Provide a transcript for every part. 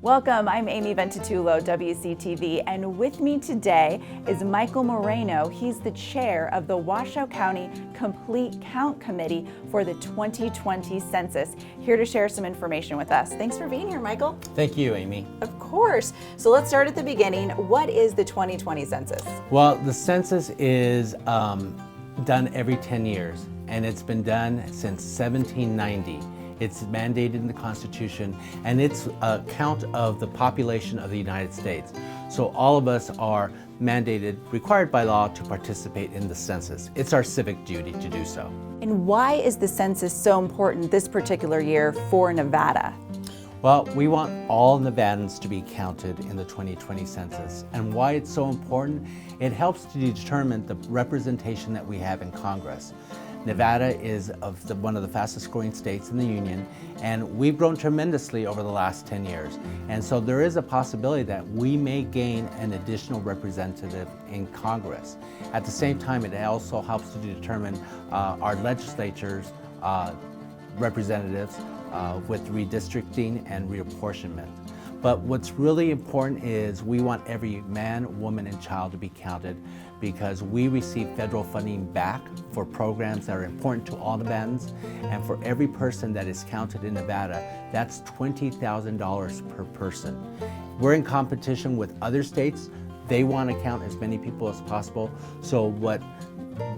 Welcome, I'm Amy Ventitulo, WCTV, and with me today is Michael Moreno. He's the chair of the Washoe County Complete Count Committee for the 2020 Census, here to share some information with us. Thanks for being here, Michael. Thank you, Amy. Of course. So let's start at the beginning. What is the 2020 Census? Well, the census is done every 10 years, and it's been done since 1790. It's mandated in the Constitution, and it's a count of the population of the United States. So all of us are mandated, required by law, to participate in the census. It's our civic duty to do so. And why is the census so important this particular year for Nevada? Well, we want all Nevadans to be counted in the 2020 census. And why it's so important? It helps to determine the representation that we have in Congress. Nevada is one of the fastest growing states in the Union, and we've grown tremendously over the last 10 years. And so there is a possibility that we may gain an additional representative in Congress. At the same time, it also helps to determine our legislatures' representatives with redistricting and reapportionment. But what's really important is we want every man, woman, and child to be counted, because we receive federal funding back for programs that are important to all Nevadans. And for every person that is counted in Nevada, that's $20,000 per person. We're in competition with other states. They want to count as many people as possible.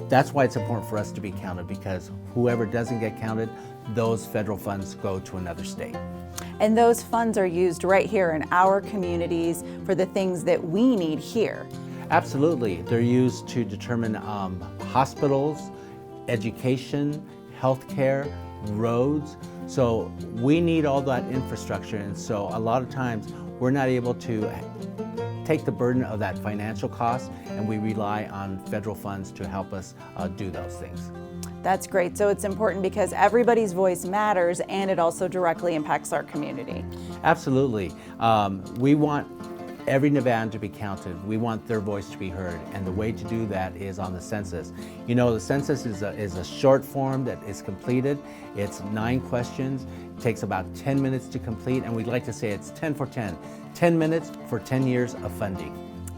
That's why it's important for us to be counted, because whoever doesn't get counted, those federal funds go to another state. And those funds are used right here in our communities for the things that we need here. Absolutely. They're used to determine hospitals, education, healthcare, roads. So we need all that infrastructure, and so a lot of times we're not able to take the burden of that financial cost, and we rely on federal funds to help us do those things. That's great. So it's important because everybody's voice matters, and it also directly impacts our community. Absolutely. We want every Nevadan to be counted. We want their voice to be heard, and the way to do that is on the census. You know, the census is a short form that is completed. It's 9 questions. It takes about 10 minutes to complete, and we'd like to say it's 10 for 10. 10 minutes for 10 years of funding.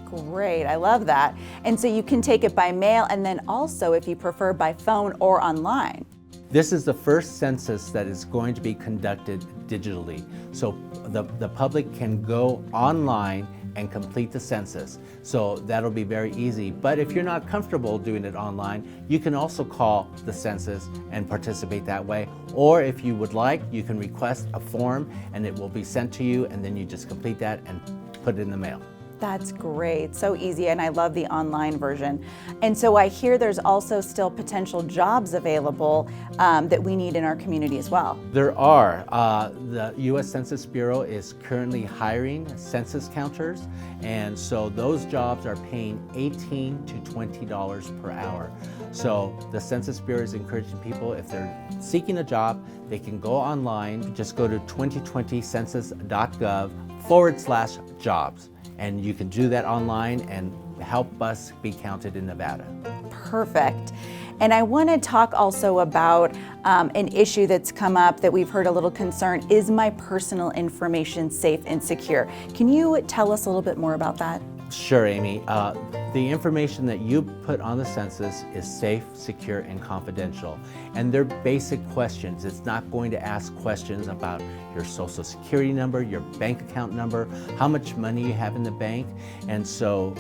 Great, I love that. And so you can take it by mail, and then also, if you prefer, by phone or online. This is the first census that is going to be conducted digitally. So the public can go online and complete the census. So that'll be very easy. But if you're not comfortable doing it online, you can also call the census and participate that way. Or if you would like, you can request a form and it will be sent to you, and then you just complete that and put it in the mail. That's great, so easy, and I love the online version. And so I hear there's also still potential jobs available that we need in our community as well. There are. The U.S. Census Bureau is currently hiring census counters, and so those jobs are paying $18 to $20 per hour. So the Census Bureau is encouraging people, if they're seeking a job, they can go online, just go to 2020census.gov/jobs. And you can do that online and help us be counted in Nevada. Perfect. And I want to talk also about an issue that's come up that we've heard a little concern. Is my personal information safe and secure? Can you tell us a little bit more about that? Sure, Amy. The information that you put on the census is safe, secure, and confidential. And they're basic questions. It's not going to ask questions about your social security number, your bank account number, how much money you have in the bank. And so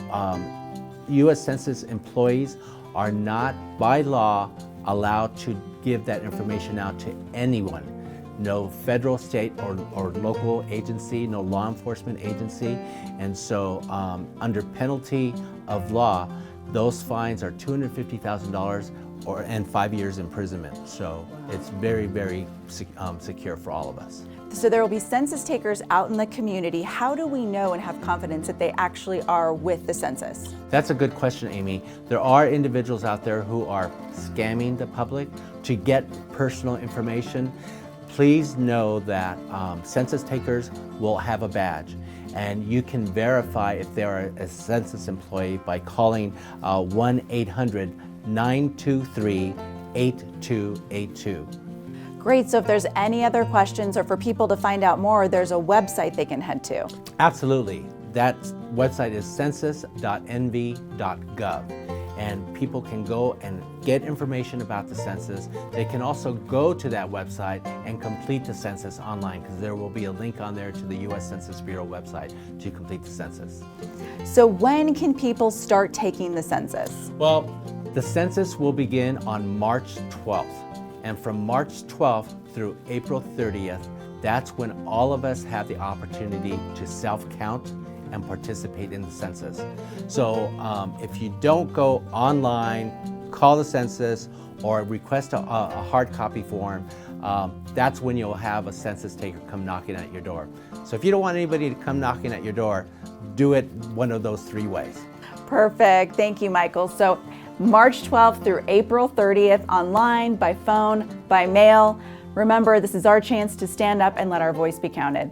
U.S. Census employees are not, by law, allowed to give that information out to anyone. No federal, state, or local agency, no law enforcement agency. And so under penalty of law, those fines are $250,000 and 5 years imprisonment. So it's very, very secure for all of us. So there will be census takers out in the community. How do we know and have confidence that they actually are with the census? That's a good question, Amy. There are individuals out there who are scamming the public to get personal information. Please know that census takers will have a badge, and you can verify if they are a census employee by calling 1-800-923-8282. Great, so if there's any other questions or for people to find out more, there's a website they can head to. Absolutely. That website is census.nv.gov. And people can go and get information about the census. They can also go to that website and complete the census online, because there will be a link on there to the U.S. Census Bureau website to complete the census. So when can people start taking the census? Well, the census will begin on March 12th. And from March 12th through April 30th, that's when all of us have the opportunity to self-count and participate in the census. So if you don't go online, call the census, or request a hard copy form, that's when you'll have a census taker come knocking at your door. So if you don't want anybody to come knocking at your door, do it one of those 3 ways. Perfect, thank you, Michael. So March 12th through April 30th, online, by phone, by mail. Remember, this is our chance to stand up and let our voice be counted.